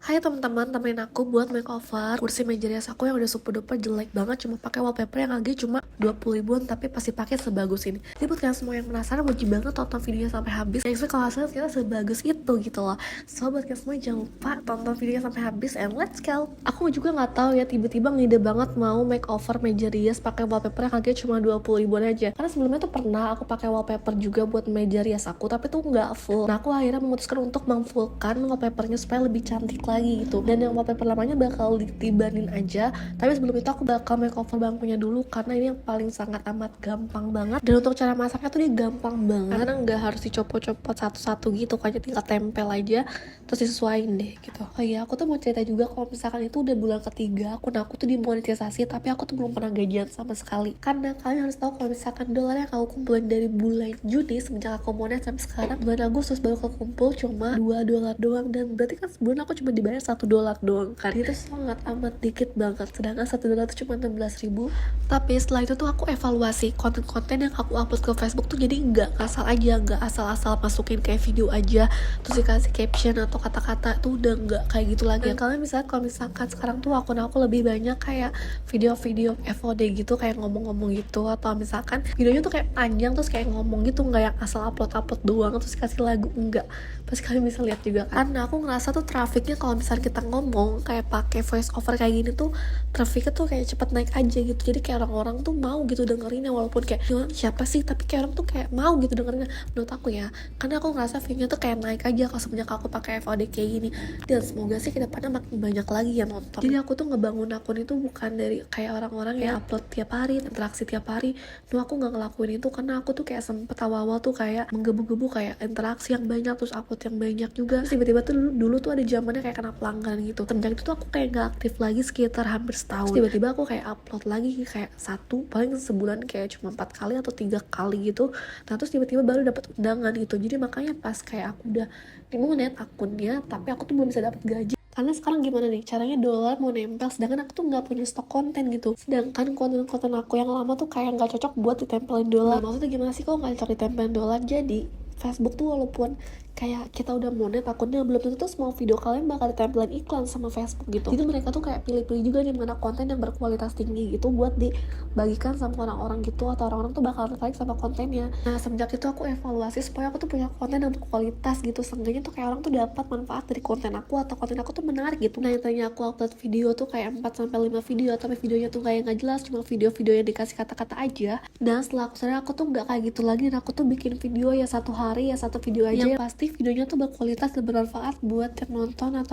Hai teman-teman, temenin aku buat makeover kursi meja rias aku yang udah super duper jelek banget, cuma pakai wallpaper yang harganya cuma 20 ribuan tapi pasti pakai sebagus ini. Jadi buat kalian semua yang penasaran, wajib banget tonton videonya sampai habis. Yang kalau hasilnya ternyata sebagus itu gitu loh. So buat kalian semua jangan lupa tonton videonya sampai habis and let's go. Aku juga nggak tahu ya, tiba-tiba ngide banget mau makeover meja rias pakai wallpaper yang harganya cuma 20 ribuan aja. Karena sebelumnya tuh pernah aku pakai wallpaper juga buat meja rias aku, tapi tuh nggak full. Nah aku akhirnya memutuskan untuk memfullkan wallpapernya supaya lebih cantik lagi gitu. Dan yang wallpaper lamanya bakal ditibanin aja, tapi sebelum itu aku bakal makeover bangkunya dulu karena ini yang paling sangat amat gampang banget. Dan untuk cara masaknya tuh dia gampang banget karena nggak harus dicopot-copot satu-satu gitu, kayaknya tinggal tempel aja terus disesuaiin deh gitu. Oh iya, aku tuh mau cerita juga kalau misalkan itu udah bulan ketiga akun aku tuh dimonetisasi, tapi aku tuh belum pernah gajian sama sekali. Karena kalian harus tahu kalau misalkan dolar yang aku kumpulin dari bulan Juni semenjak aku monet sampai sekarang bulan Agustus baru kekumpul cuma $2 doang, dan berarti kan sebulan aku cuma dibayar $1 doang kan, itu sangat amat dikit banget. Sedangkan $1 itu cuma 16 ribu. Tapi setelah itu tuh aku evaluasi konten-konten yang aku upload ke Facebook tuh, jadi nggak asal aja, nggak asal-asal masukin kayak video aja terus dikasih caption atau kata-kata, tuh udah nggak kayak gitu lagi. Kalian misalnya kalau misalkan sekarang tuh akun aku lebih banyak kayak video-video FOD gitu, kayak ngomong-ngomong gitu, atau misalkan videonya tuh kayak panjang terus kayak ngomong gitu, nggak yang asal upload doang terus kasih lagu, enggak. Pasti kalian bisa lihat juga kan. Nah aku ngerasa tuh trafficnya kalau misalnya kita ngomong kayak pakai voice over kayak gini tuh trafficnya tuh kayak cepet naik aja gitu. Jadi kayak orang-orang tuh mau gitu dengerinnya, walaupun kayak siapa sih, tapi kayak orang tuh kayak mau gitu dengerinnya menurut aku ya. Karena aku ngerasa view-nya tuh kayak naik aja kalau semenjak aku pakai FOD kayak gini. Dan semoga sih kedepannya makin banyak lagi yang nonton. Jadi aku tuh ngebangun akun itu bukan dari kayak orang-orang yang upload tiap hari, interaksi tiap hari. Aku nggak ngelakuin itu karena aku tuh kayak sempet awal-awal tuh kayak menggebu-gebu kayak interaksi yang banyak terus upload yang banyak juga. Terus tiba-tiba tuh dulu tuh ada zamannya kayak kena pelanggan gitu. Semenjak itu tuh aku kayak nggak aktif lagi sekitar hampir setahun. Terus tiba-tiba aku kayak upload lagi kayak paling sebulan kayak cuma 4 kali atau 3 kali gitu. Nah terus tiba-tiba baru dapat undangan gitu. Jadi makanya pas kayak aku udah dimonet akunnya, tapi aku tuh belum bisa dapat gaji. Karena sekarang gimana nih caranya dolar mau nempel, sedangkan aku tuh nggak punya stok konten gitu. Sedangkan konten-konten aku yang lama tuh kayak nggak cocok buat ditempelin dolar. Nah, maksudnya gimana sih kok nggak cocok ditempelin dolar? Jadi Facebook tuh walaupun kayak kita udah monet akunnya, belum tentu tuh semua video kalian bakal ditempelin iklan sama Facebook gitu. Jadi mereka tuh kayak pilih-pilih juga nih mana konten yang berkualitas tinggi gitu buat dibagikan sama orang-orang gitu, atau orang-orang tuh bakal tertarik sama kontennya. Nah semenjak itu aku evaluasi supaya aku tuh punya konten yang berkualitas gitu, seenggaknya tuh kayak orang tuh dapat manfaat dari konten aku, atau konten aku tuh menarik gitu. Nah yang tadinya aku upload video tuh kayak 4-5 video, tapi videonya tuh kayak nggak jelas, cuma video-video yang dikasih kata-kata aja. Dan setelah aku sadar aku tuh nggak kayak gitu lagi, dan aku tuh bikin video ya satu hari ya satu video aja yang pasti videonya tuh berkualitas dan bermanfaat buat yang nonton atau